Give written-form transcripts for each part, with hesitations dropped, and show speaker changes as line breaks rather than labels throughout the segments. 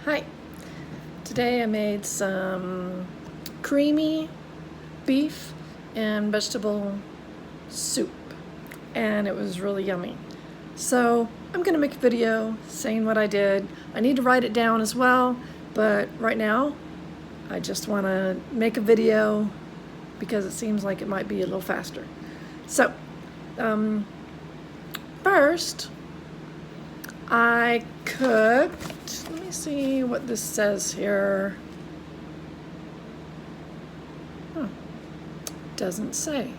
Hi, today I made some creamy beef and vegetable soup, and it was really yummy. So I'm gonna make a video saying what I did. I need to write it down as well, but right now I just wanna make a video because it seems like it might be a little faster. So first I cooked, let me see what this says here. Oh, doesn't say.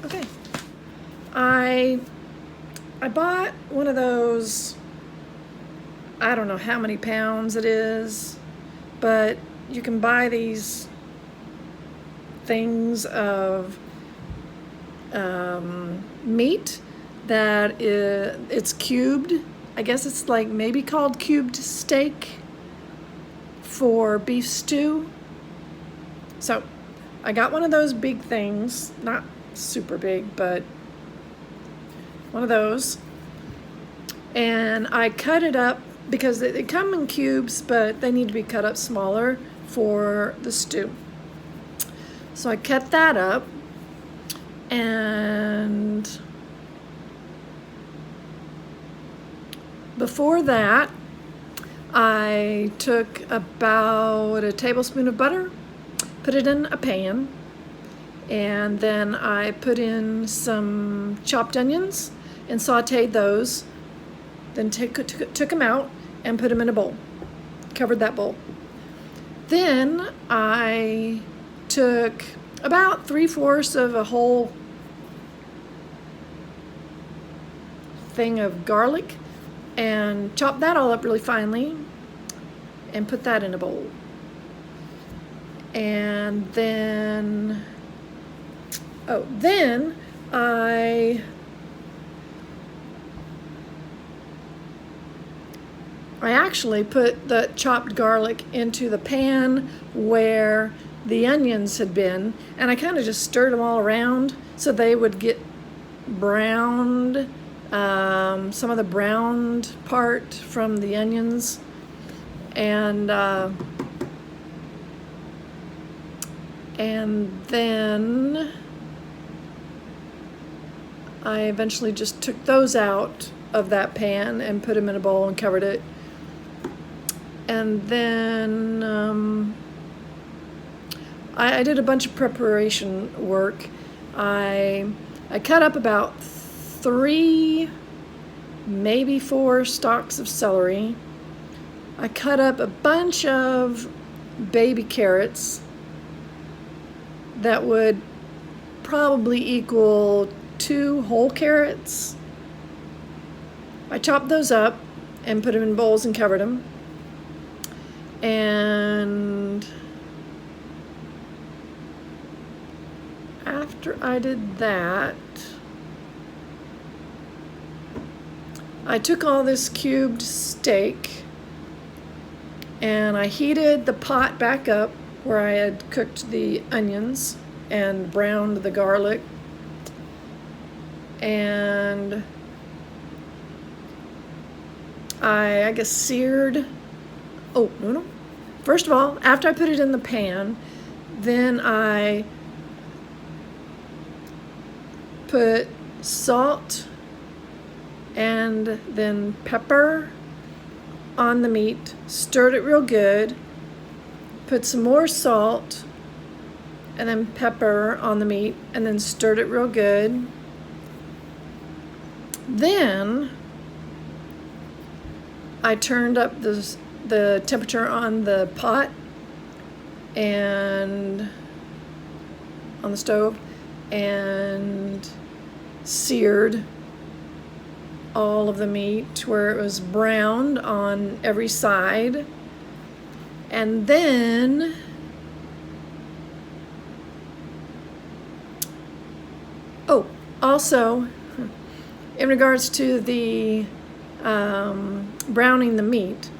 Okay. I bought one of those, I don't know how many pounds it is, but you can buy these things of meat that it's cubed. I guess it's like maybe called cubed steak for beef stew. So I got one of those big things, not super big, but one of those. And I cut it up because they come in cubes, but they need to be cut up smaller for the stew. So I cut that up, and before that, I took about a tablespoon of butter, put it in a pan, and then I put in some chopped onions and sauteed those, then took them out and put them in a bowl, covered that bowl. Then I took about 3/4 of a whole thing of garlic and chop that all up really finely and put that in a bowl. And then, then I actually put the chopped garlic into the pan where the onions had been, and I kind of just stirred them all around so they would get browned. Some of the browned part from the onions, and then I eventually just took those out of that pan and put them in a bowl and covered it. And then I did a bunch of preparation work. I cut up about 3, maybe 4 stalks of celery. I cut up a bunch of baby carrots that would probably equal 2 whole carrots. I chopped those up and put them in bowls and covered them. And after I did that, I took all this cubed steak and I heated the pot back up where I had cooked the onions and browned the garlic, and I guess seared, no. First of all, after I put it in the pan, then I put salt and then pepper on the meat, stirred it real good, put some more salt and then pepper on the meat, and then stirred it real good. Then I turned up the temperature on the pot and on the stove and seared all of the meat where it was browned on every side. And then also in regards to the browning the meat,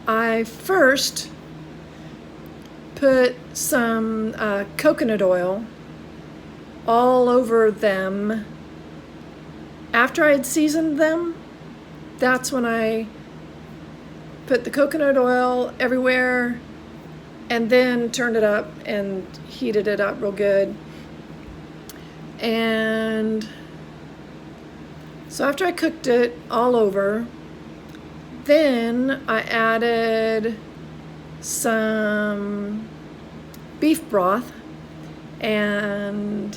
I first put some coconut oil all over them. After I had seasoned them, that's when I put the coconut oil everywhere, and then turned it up and heated it up real good. And so after I cooked it all over, then I added some beef broth, and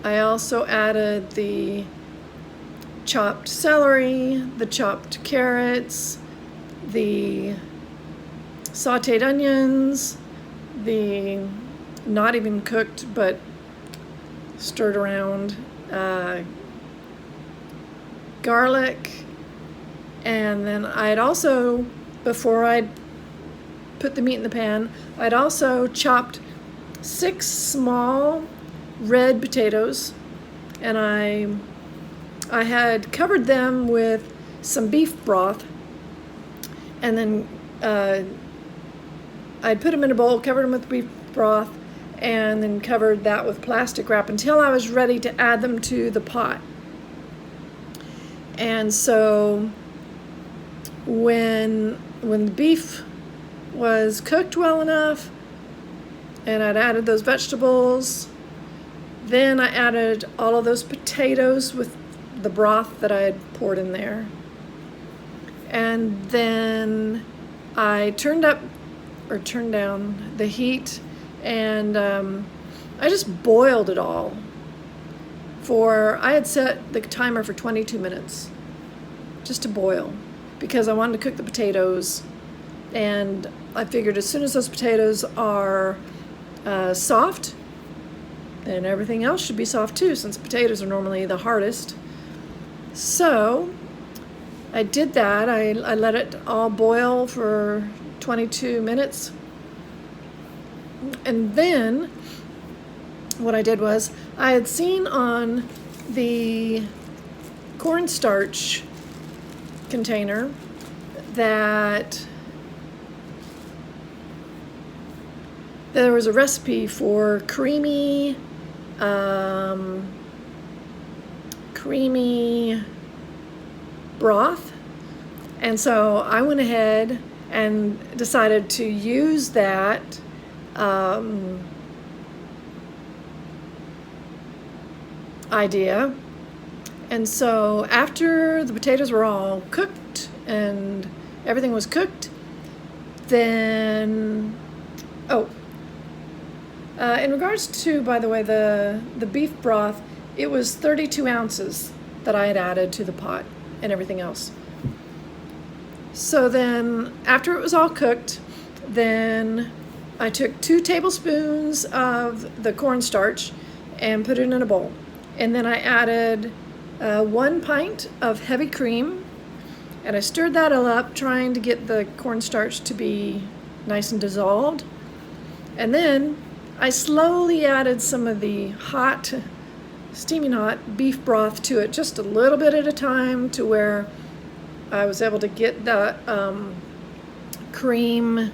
I also added the chopped celery, the chopped carrots, the sauteed onions, the not even cooked but stirred around garlic. And then I'd also, before I'd put the meat in the pan, I'd also chopped 6 small red potatoes, and I had covered them with some beef broth, and then I'd put them in a bowl, covered them with beef broth, and then covered that with plastic wrap until I was ready to add them to the pot. And so when the beef was cooked well enough and I'd added those vegetables, then I added all of those potatoes with the broth that I had poured in there. And then I turned down the heat, and I just boiled it all I had set the timer for 22 minutes just to boil, because I wanted to cook the potatoes, and I figured as soon as those potatoes are soft, then everything else should be soft too, since potatoes are normally the hardest. So I did that. I let it all boil for 22 minutes. And then what I did was, I had seen on the cornstarch container that there was a recipe for creamy broth. And so I went ahead and decided to use that idea. And so after the potatoes were all cooked and everything was cooked, then in regards to, by the way, the beef broth, it was 32 ounces that I had added to the pot and everything else. So then after it was all cooked, then I took 2 tablespoons of the cornstarch and put it in a bowl. And then I added 1 pint of heavy cream, and I stirred that all up, trying to get the cornstarch to be nice and dissolved. And then I slowly added some of the hot, steaming hot beef broth to it, just a little bit at a time, to where I was able to get the cream,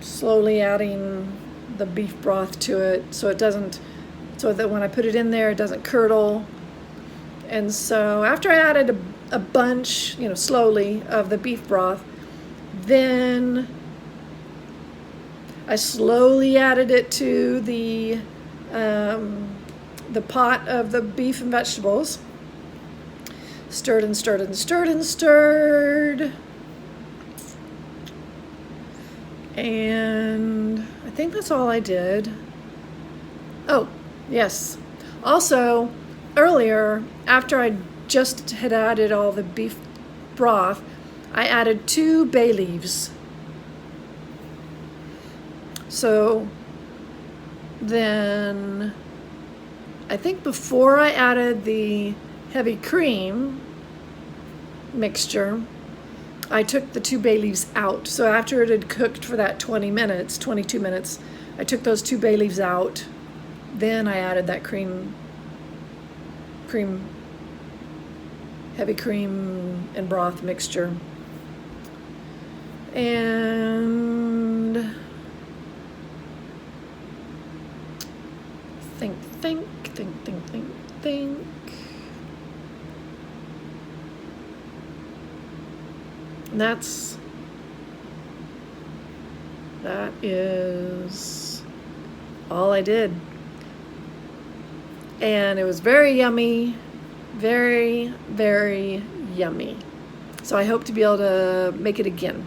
slowly adding the beef broth to it so that when I put it in there, it doesn't curdle. And so after I added a bunch, slowly, of the beef broth, then I slowly added it to the pot of the beef and vegetables. Stirred and stirred and stirred and stirred. And I think that's all I did. Oh, yes. Also, earlier, after I just had added all the beef broth, I added 2 bay leaves. So then I think before I added the heavy cream mixture, I took the 2 bay leaves out. So after it had cooked for that 22 minutes, I took those 2 bay leaves out. Then I added that heavy cream and broth mixture. And think. And that is all I did. And it was very yummy, very, very yummy. So I hope to be able to make it again.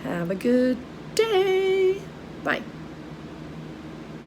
Have a good day. Bye.